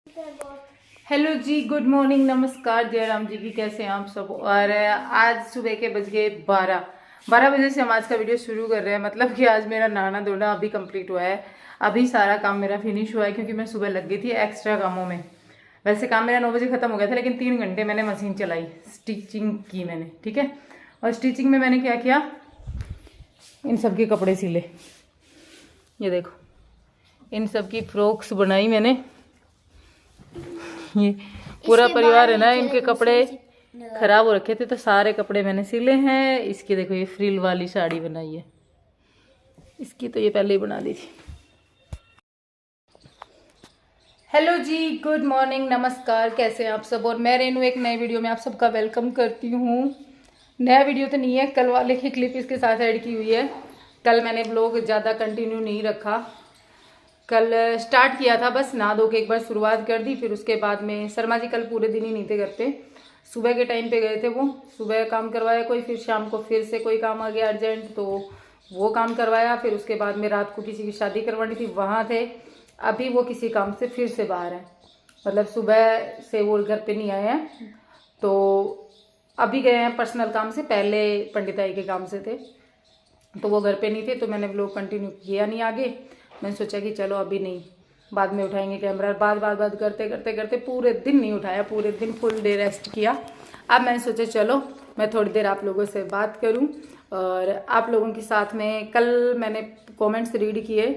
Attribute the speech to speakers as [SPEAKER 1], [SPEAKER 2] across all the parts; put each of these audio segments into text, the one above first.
[SPEAKER 1] Hello जी, good morning, नमस्कार, जय राम जी की। कैसे हैं आप सब। और आज सुबह के बज गए 12 बजे से हम आज का वीडियो शुरू कर रहे हैं। मतलब कि आज मेरा नहाना धोना अभी कंप्लीट हुआ है, अभी सारा काम मेरा फिनिश हुआ है, क्योंकि मैं सुबह लग गई थी एक्स्ट्रा कामों में। वैसे काम मेरा 9 बजे खत्म हो गया था, लेकिन 3 घंटे मैंने मशीन चलाई, स्टिचिंग की मैंने, ठीक है। और स्टिचिंग में मैंने क्या किया, इन सब के कपड़े सिले, ये देखो, इन सब की फ्रॉक्स बनाई मैंने। ये पूरा परिवार है ना, इनके कपड़े खराब हो रखे थे तो सारे कपड़े मैंने सिले हैं। इसकी देखो, ये फ्रिल वाली साड़ी बनाई है, इसकी तो ये पहले ही बना दी थी। हेलो जी, गुड मॉर्निंग, नमस्कार, कैसे हैं आप सब। और मैं रेनू एक नए वीडियो में आप सबका वेलकम करती हूँ। नया वीडियो तो नहीं है, कल वाले की क्लिप इसके साथ ऐड की हुई है। कल मैंने ब्लॉग ज़्यादा कंटिन्यू नहीं रखा, कल स्टार्ट किया था, बस नहा धो के एक बार शुरुआत कर दी। फिर उसके बाद में शर्मा जी कल पूरे दिन ही नहीं थे घर पे, सुबह के टाइम पे गए थे। वो सुबह काम करवाया कोई, फिर शाम को फिर से कोई काम आ गया अर्जेंट, तो वो काम करवाया। फिर उसके बाद में रात को किसी की शादी करवानी थी, वहाँ थे। अभी वो किसी काम से फिर से बाहर हैं, मतलब सुबह से वो घर पे नहीं आए हैं, तो अभी गए हैं पर्सनल काम से। पहले पंडिताई के काम से थे, तो वो घर पे नहीं थे, तो मैंने व्लॉग कंटिन्यू किया नहीं आगे। मैंने सोचा कि चलो अभी नहीं, बाद में उठाएंगे कैमरा। बात करते करते करते पूरे दिन नहीं उठाया, पूरे दिन फुल डे रेस्ट किया। अब मैंने सोचा चलो मैं थोड़ी देर आप लोगों से बात करूं, और आप लोगों के साथ में कल मैंने कमेंट्स रीड किए,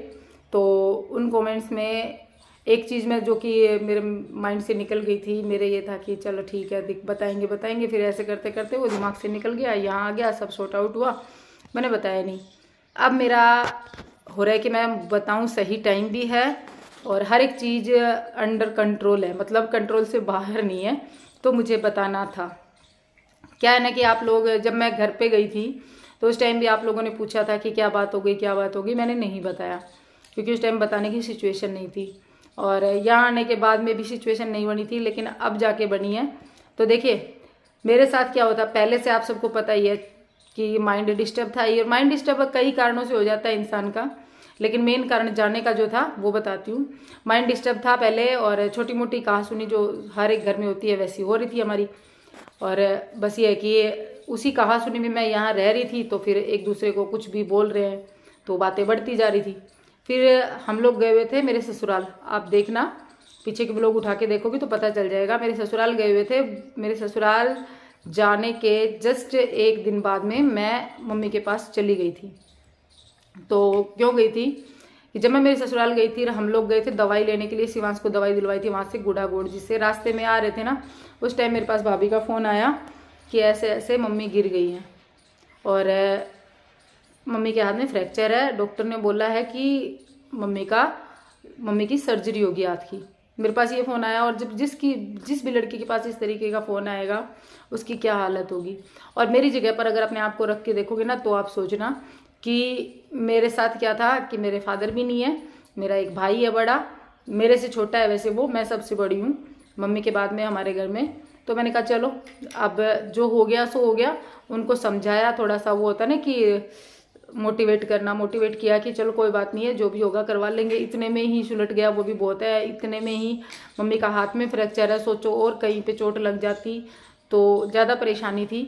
[SPEAKER 1] तो उन कमेंट्स में एक चीज़ में जो कि मेरे माइंड से निकल गई थी, मेरे ये था कि चलो ठीक है बताएंगे। फिर ऐसे करते करते वो दिमाग से निकल गया, यहाँ आ गया, सब सॉर्ट आउट हुआ, मैंने बताया नहीं। अब मेरा हो रहा है कि मैं बताऊं, सही टाइम भी है और हर एक चीज़ अंडर कंट्रोल है, मतलब कंट्रोल से बाहर नहीं है, तो मुझे बताना था। क्या है ना कि आप लोग, जब मैं घर पे गई थी तो उस टाइम भी आप लोगों ने पूछा था कि क्या बात हो गई, मैंने नहीं बताया, क्योंकि उस टाइम बताने की सिचुएशन नहीं थी। और यहाँ आने के बाद में भी सिचुएशन नहीं बनी थी, लेकिन अब जाके बनी है। तो देखिए मेरे साथ क्या होता, पहले से आप सबको पता ही है कि माइंड डिस्टर्ब था। ये माइंड डिस्टर्ब कई कारणों से हो जाता है इंसान का, लेकिन मेन कारण जाने का जो था वो बताती हूँ। माइंड डिस्टर्ब था पहले, और छोटी मोटी कहासुनी जो हर एक घर में होती है वैसी हो रही थी हमारी। और बस ये है कि उसी कहासुनी में मैं यहाँ रह रही थी, तो फिर एक दूसरे को कुछ भी बोल रहे हैं तो बातें बढ़ती जा रही थी। फिर हम लोग गए हुए थे मेरे ससुराल, आप देखना पीछे के ब्लॉग उठा के देखोगे तो पता चल जाएगा। मेरे ससुराल गए हुए थे, मेरे ससुराल जाने के जस्ट एक दिन बाद में मैं मम्मी के पास चली गई थी। तो क्यों गई थी कि जब मैं मेरे ससुराल गई थी, हम लोग गए थे दवाई लेने के लिए, शिवांश को दवाई दिलवाई थी वहाँ से गुड़ागोड़, जिससे रास्ते में आ रहे थे ना, उस टाइम मेरे पास भाभी का फ़ोन आया कि ऐसे ऐसे मम्मी गिर गई हैं और मम्मी के हाथ में फ्रैक्चर है, डॉक्टर ने बोला है कि मम्मी की सर्जरी होगी हाथ की। मेरे पास ये फ़ोन आया, और जब जिस भी लड़की के पास इस तरीके का फ़ोन आएगा उसकी क्या हालत होगी। और मेरी जगह पर अगर अपने आप को रख के देखोगे ना, तो आप सोचना कि मेरे साथ क्या था, कि मेरे फादर भी नहीं है, मेरा एक भाई है बड़ा, मेरे से छोटा है वैसे वो, मैं सबसे बड़ी हूँ मम्मी के बाद में हमारे घर में। तो मैंने कहा चलो अब जो हो गया सो हो गया, उनको समझाया थोड़ा सा, वो होता ना कि मोटिवेट किया कि चलो कोई बात नहीं है, जो भी होगा करवा लेंगे। इतने में ही सुलट गया, वो भी बहुत है। इतने में ही मम्मी का हाथ में फ्रैक्चर है, सोचो और कहीं पे चोट लग जाती तो ज़्यादा परेशानी थी।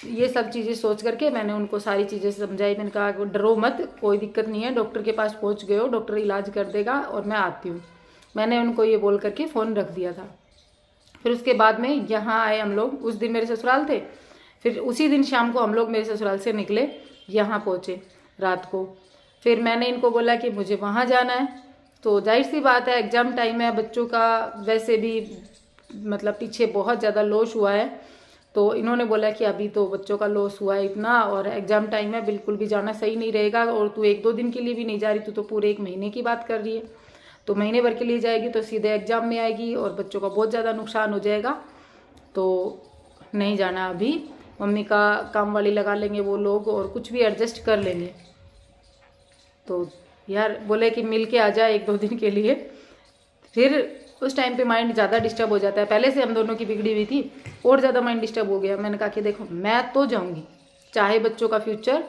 [SPEAKER 1] ये सब चीज़ें सोच करके मैंने उनको सारी चीज़ें समझाई। मैंने कहा डरो मत, कोई दिक्कत नहीं है, डॉक्टर के पास पहुंच गए हो, डॉक्टर इलाज कर देगा और मैं आती हूँ। मैंने उनको ये बोल करके फ़ोन रख दिया था। फिर उसके बाद में यहाँ आए हम लोग, उस दिन मेरे ससुराल थे, फिर उसी दिन शाम को हम लोग मेरे ससुराल से निकले, यहाँ पहुँचे रात को। फिर मैंने इनको बोला कि मुझे वहाँ जाना है, तो जाहिर सी बात है एग्ज़ाम टाइम है बच्चों का, वैसे भी मतलब पीछे बहुत ज़्यादा लॉस हुआ है, तो इन्होंने बोला कि अभी तो बच्चों का लॉस हुआ है इतना, और एग्ज़ाम टाइम है, बिल्कुल भी जाना सही नहीं रहेगा, और तू 1-2 दिन के लिए भी नहीं जा रही, तू तो पूरे 1 महीने की बात कर रही है, तो महीने भर के लिए जाएगी तो सीधे एग्ज़ाम में आएगी और बच्चों का बहुत ज़्यादा नुकसान हो जाएगा, तो नहीं जाना अभी। मम्मी का काम वाली लगा लेंगे वो लोग और कुछ भी एडजस्ट कर लेंगे। तो यार बोले कि मिल के आ जाए 1-2 दिन के लिए। फिर उस टाइम पे माइंड ज़्यादा डिस्टर्ब हो जाता है, पहले से हम दोनों की बिगड़ी हुई थी, और ज़्यादा माइंड डिस्टर्ब हो गया। मैंने कहा कि देखो मैं तो जाऊँगी, चाहे बच्चों का फ्यूचर,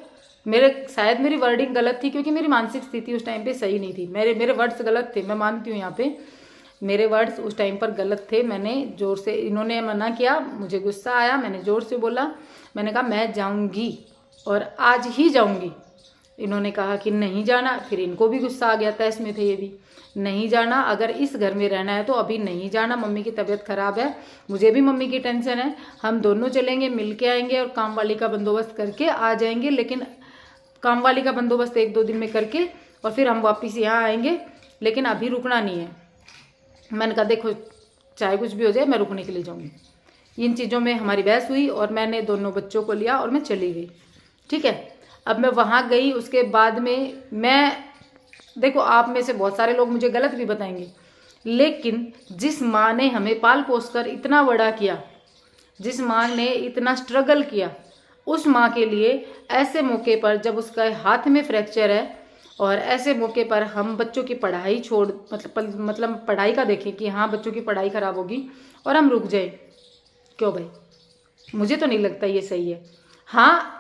[SPEAKER 1] शायद मेरी वर्डिंग गलत थी, क्योंकि मेरी मानसिक स्थिति उस टाइम पे सही नहीं थी, मेरे वर्ड्स गलत थे, मैं मानती हूँ यहाँ पे, मेरे वर्ड्स उस टाइम पर गलत थे। मैंने ज़ोर से, इन्होंने मना किया, मुझे गुस्सा आया, मैंने ज़ोर से बोला, मैंने कहा मैं जाऊंगी और आज ही जाऊंगी। इन्होंने कहा कि नहीं जाना, फिर इनको भी गुस्सा आ गया, तहस में थे ये भी, नहीं जाना, अगर इस घर में रहना है तो अभी नहीं जाना, मम्मी की तबीयत खराब है, मुझे भी मम्मी की टेंशन है, हम दोनों चलेंगे, मिल के आएंगे और काम वाली का बंदोबस्त करके आ जाएंगे, लेकिन काम वाली का बंदोबस्त 1-2 दिन में करके और फिर हम वापस यहाँ आएंगे, लेकिन अभी रुकना नहीं है। मैंने कहा देखो चाहे कुछ भी हो जाए मैं रुकने के लिए जाऊँगी। इन चीज़ों में हमारी बहस हुई और मैंने दोनों बच्चों को लिया और मैं चली गई। ठीक है, अब मैं वहाँ गई, उसके बाद में मैं, देखो आप में से बहुत सारे लोग मुझे गलत भी बताएंगे, लेकिन जिस माँ ने हमें पाल पोस कर इतना बड़ा किया, जिस माँ ने इतना स्ट्रगल किया, उस माँ के लिए ऐसे मौके पर जब उसका हाथ में फ्रैक्चर है और ऐसे मौके पर हम बच्चों की पढ़ाई छोड़, मतलब पढ़ाई का देखें कि हाँ बच्चों की पढ़ाई खराब होगी और हम रुक जाए, क्यों भाई? मुझे तो नहीं लगता ये सही है। हाँ,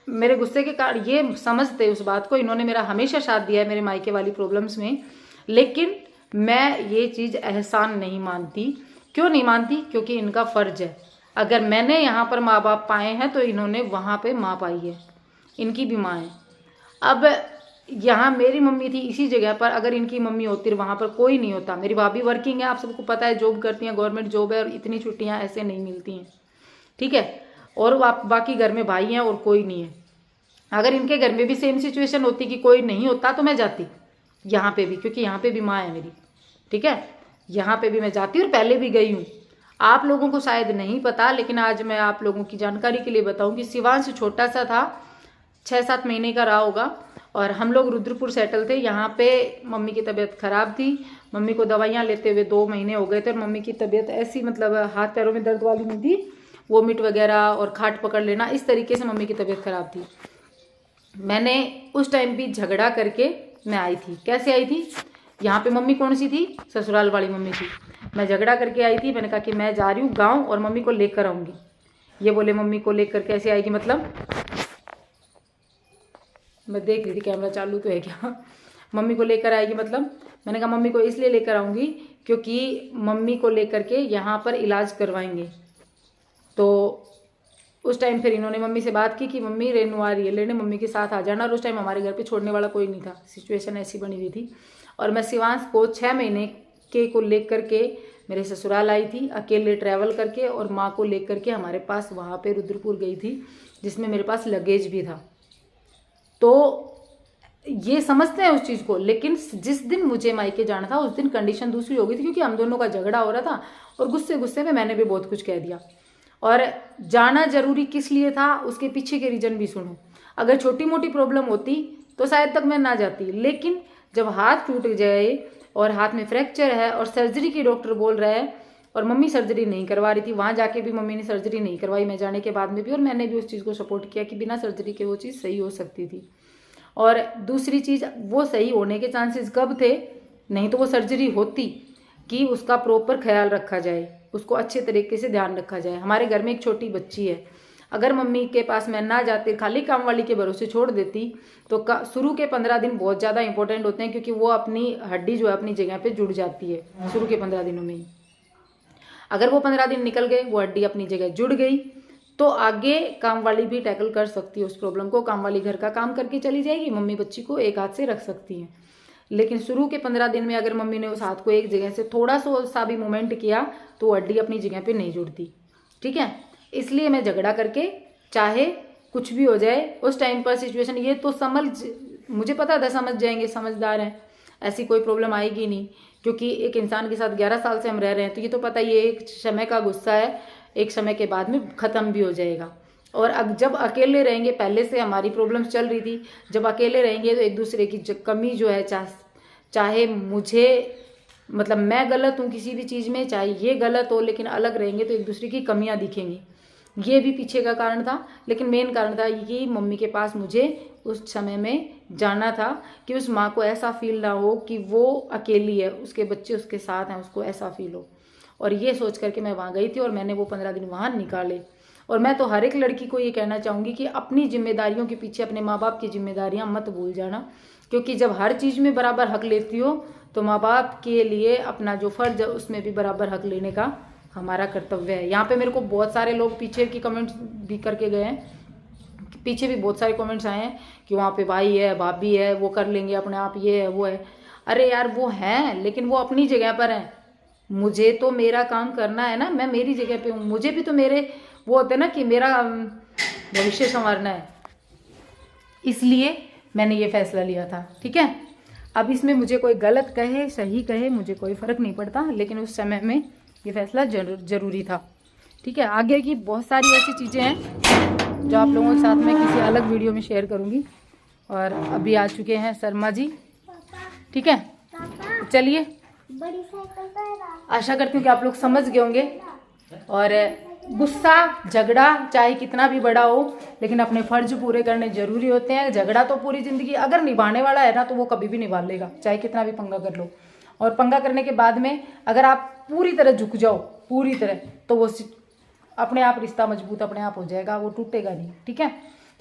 [SPEAKER 1] मेरे गुस्से के कारण ये समझते उस बात को, इन्होंने मेरा हमेशा साथ दिया है मेरे मायके वाली प्रॉब्लम्स में, लेकिन मैं ये चीज़ एहसान नहीं मानती। क्यों नहीं मानती? क्योंकि इनका फ़र्ज है। अगर मैंने यहाँ पर माँ बाप पाए हैं तो इन्होंने वहाँ पे माँ पाई है, इनकी भी माँ है। अब यहाँ मेरी मम्मी थी इसी जगह पर, अगर इनकी मम्मी होती वहाँ पर कोई नहीं होता। मेरी भाभी वर्किंग है, आप सबको पता है, जॉब करती हैं, गवर्नमेंट जॉब है और इतनी छुट्टियाँ ऐसे नहीं मिलती हैं। ठीक है, और बाकी घर में भाई हैं और कोई नहीं है। अगर इनके घर में भी सेम सिचुएशन होती कि कोई नहीं होता तो मैं जाती यहाँ पे भी, क्योंकि यहाँ पे भी माँ है मेरी। ठीक है, यहाँ पे भी मैं जाती और पहले भी गई हूँ। आप लोगों को शायद नहीं पता, लेकिन आज मैं आप लोगों की जानकारी के लिए बताऊँ कि शिवांश छोटा सा था, 6-7 महीने का रहा होगा, और हम लोग रुद्रपुर सेटल थे। यहाँ पे मम्मी की तबीयत ख़राब थी, मम्मी को दवाइयाँ लेते हुए 2 महीने हो गए थे और मम्मी की तबीयत ऐसी, मतलब हाथ पैरों में दर्द वाली नहीं थी, वोमिट वगैरह और खाट पकड़ लेना, इस तरीके से मम्मी की तबीयत ख़राब थी। मैंने उस टाइम भी झगड़ा करके मैं आई थी। कैसे आई थी? यहाँ पे मम्मी कौन सी थी? ससुराल वाली मम्मी थी। मैं झगड़ा करके आई थी, मैंने कहा कि मैं जा रही हूँ गाँव और मम्मी को लेकर आऊँगी। ये बोले मम्मी को लेकर कैसे आएगी? मतलब मैं देख रही थी कैमरा चालू तो है क्या। मम्मी को लेकर आएगी मतलब, मैंने कहा मम्मी को इसलिए लेकर आऊँगी क्योंकि मम्मी को लेकर के यहाँ पर इलाज करवाएंगे। तो उस टाइम फिर इन्होंने मम्मी से बात की कि मम्मी रेनू आ रही है लेने, मम्मी के साथ आ जाना। और उस टाइम हमारे घर पे छोड़ने वाला कोई नहीं था, सिचुएशन ऐसी बनी हुई थी। और मैं शिवांश को 6 महीने के को लेकर के मेरे ससुराल आई थी, अकेले ट्रैवल करके, और माँ को लेकर के हमारे पास वहाँ पे रुद्रपुर गई थी, जिसमें मेरे पास लगेज भी था। तो ये समझते हैं उस चीज़ को, लेकिन जिस दिन मुझे मायके जाना था उस दिन कंडीशन दूसरी हो गई थी, क्योंकि हम दोनों का झगड़ा हो रहा था और गुस्से गुस्से में मैंने भी बहुत कुछ कह दिया। और जाना जरूरी किस लिए था उसके पीछे के रीजन भी सुनो। अगर छोटी मोटी प्रॉब्लम होती तो शायद तक मैं ना जाती, लेकिन जब हाथ टूट जाए और हाथ में फ्रैक्चर है और सर्जरी की डॉक्टर बोल रहा है, और मम्मी सर्जरी नहीं करवा रही थी, वहाँ जाके भी मम्मी ने सर्जरी नहीं करवाई, मैं जाने के बाद में भी, और मैंने भी उस चीज़ को सपोर्ट किया कि बिना सर्जरी के वो चीज़ सही हो सकती थी। और दूसरी चीज़, वो सही होने के चांसेस कब थे? नहीं तो वो सर्जरी होती कि उसका प्रॉपर ख्याल रखा जाए, उसको अच्छे तरीके से ध्यान रखा जाए। हमारे घर में एक छोटी बच्ची है, अगर मम्मी के पास मैं ना जाती, खाली काम वाली के भरोसे छोड़ देती, तो शुरू के 15 दिन बहुत ज़्यादा इंपॉर्टेंट होते हैं, क्योंकि वो अपनी हड्डी जो है अपनी जगह पे जुड़ जाती है शुरू के 15 दिनों में ही। अगर वो 15 दिन निकल गए, वो हड्डी अपनी जगह जुड़ गई, तो आगे काम वाली भी टैकल कर सकती है उस प्रॉब्लम को। काम वाली घर का काम करके चली जाएगी, मम्मी बच्ची को एक हाथ से रख सकती है। लेकिन शुरू के 15 दिन में अगर मम्मी ने उस हाथ को एक जगह से थोड़ा सा भी मूवमेंट किया तो वो हड्डी अपनी जगह पे नहीं जुड़ती। ठीक है, इसलिए मैं झगड़ा करके, चाहे कुछ भी हो जाए उस टाइम पर सिचुएशन, ये तो मुझे पता था समझ जाएंगे, समझदार हैं, ऐसी कोई प्रॉब्लम आएगी नहीं, क्योंकि एक इंसान के साथ 11 साल से हम रह रहे हैं, तो ये तो पता ये एक समय का गुस्सा है, एक समय के बाद में ख़त्म भी हो जाएगा। और अब जब अकेले रहेंगे, पहले से हमारी प्रॉब्लम्स चल रही थी, जब अकेले रहेंगे तो एक दूसरे की कमी जो है, चाहे मुझे, मतलब मैं गलत हूँ किसी भी चीज़ में, चाहे ये गलत हो, लेकिन अलग रहेंगे तो एक दूसरे की कमियाँ दिखेंगी। ये भी पीछे का कारण था, लेकिन मेन कारण था कि मम्मी के पास मुझे उस समय में जाना था, कि उस माँ को ऐसा फील ना हो कि वो अकेली है, उसके बच्चे उसके साथ हैं, उसको ऐसा फील हो। और ये सोच करके मैं वहाँ गई थी और मैंने वो 15 दिन वहाँ निकाले। और मैं तो हर एक लड़की को ये कहना चाहूँगी कि अपनी जिम्मेदारियों के पीछे अपने माँ बाप की जिम्मेदारियाँ मत भूल जाना, क्योंकि जब हर चीज़ में बराबर हक लेती हो तो माँ बाप के लिए अपना जो फ़र्ज है उसमें भी बराबर हक लेने का हमारा कर्तव्य है। यहाँ पे मेरे को बहुत सारे लोग पीछे की कमेंट्स भी करके गए हैं, पीछे भी बहुत सारे कमेंट्स आए हैं कि वहाँ पे भाई है, भाभी है, वो कर लेंगे अपने आप, ये है वो है। अरे यार वो हैं, लेकिन वो अपनी जगह पर हैं। मुझे तो मेरा काम करना है ना, मैं मेरी जगह पे हूँ। मुझे भी तो मेरे वो होते ना कि मेरा भविष्य संवारना है, इसलिए मैंने ये फैसला लिया था। ठीक है, अब इसमें मुझे कोई गलत कहे सही कहे मुझे कोई फ़र्क नहीं पड़ता, लेकिन उस समय में ये फैसला ज़रूरी था। ठीक है, आगे की बहुत सारी ऐसी चीज़ें हैं जो आप लोगों के साथ में किसी अलग वीडियो में शेयर करूँगी। और अभी आ चुके हैं शर्मा जी। ठीक है, चलिए, आशा करती हूँ कि आप लोग समझ गए होंगे। और गुस्सा झगड़ा चाहे कितना भी बड़ा हो, लेकिन अपने फर्ज पूरे करने जरूरी होते हैं। झगड़ा तो पूरी जिंदगी अगर निभाने वाला है ना तो वो कभी भी निभा लेगा, चाहे कितना भी पंगा कर लो। और पंगा करने के बाद में अगर आप पूरी तरह झुक जाओ, पूरी तरह, तो वो अपने आप रिश्ता मजबूत अपने आप हो जाएगा, वो टूटेगा नहीं। ठीक है,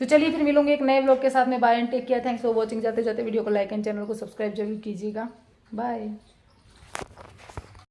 [SPEAKER 1] तो चलिए फिर मिलूंगे एक नए व्लॉग के साथ में। Bye and take care, thanks for watching. जाते जाते वीडियो को लाइक एंड चैनल को सब्सक्राइब जरूर कीजिएगा। बाय।